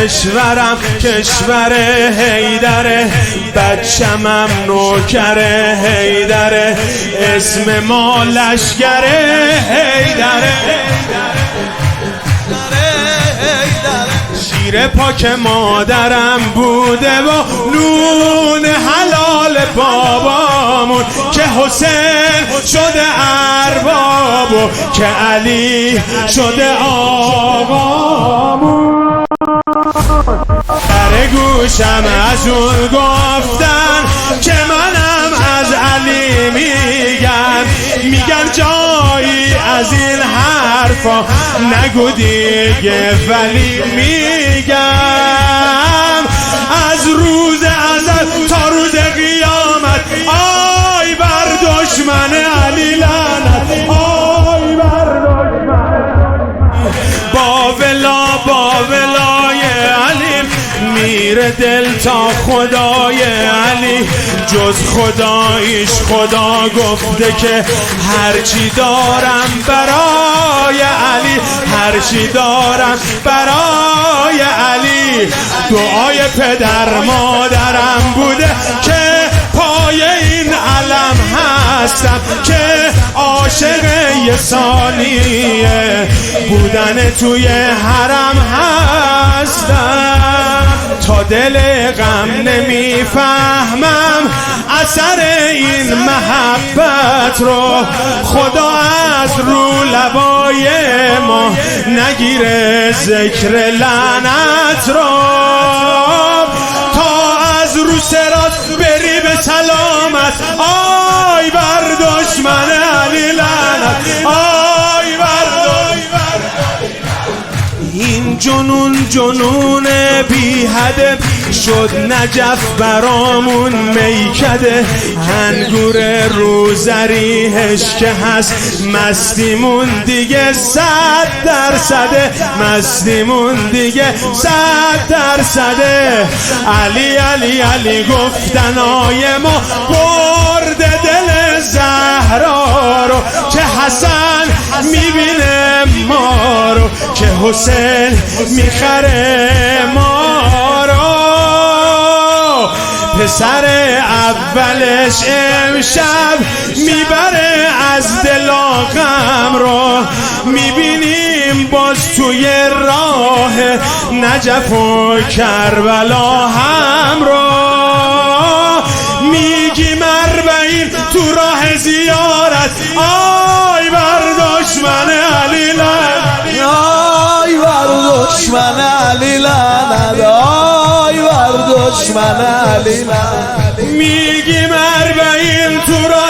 کشورم کشور حیدره، بچمم نوکره حیدره، اسم ما لشکره حیدره. شیر پاک مادرم بوده و نون حلال بابامون، که حسین شده ارباب و که علی شده آقامون. در گوشم از اون گفتن که منم از علی میگن جایی از این حرفا نگو دیگه، ولی میگم از روز ازل تا روز قیامت آی بر دشمن علی لعنت، آی بر دشمن. با ولای علی میره دل تا خدای علی، جز خداییش خدا گفته که هرچی دارم برای علی، هرچی دارم برای علی. دعای پدر مادرم بوده که پای این علم هستم، که عاشق یه ثانیه بودن توی حرم هستم. تا دل غم نمیفهمم اثر این محبت رو، خدا از رو لبای ما نگیره ذکر لعنت رو. تا از رو صراط بری به سلامت آی بر دشمن علی لعنت، آی بر دشمن. این جنون بی هدف شد نجف برامون میکده، انگور روزریهش که هست مستیمون دیگه 100%، مستیمون دیگه 100%. علی علی علی گفتنای ما برده دل زهرا رو، که حسن میبینه ما رو، که حسین میخره ما رو. پسر اولش امشب میبره از دل غم رو، میبینیم باز توی راه نجف و کربلا هم رو. میگیم 40 تو راه زیارت آی بر دشمن علی لعنت، آی بر دشمن علی لعنت، آی بر دشمن علی لعنت. میگیم 40 تو راه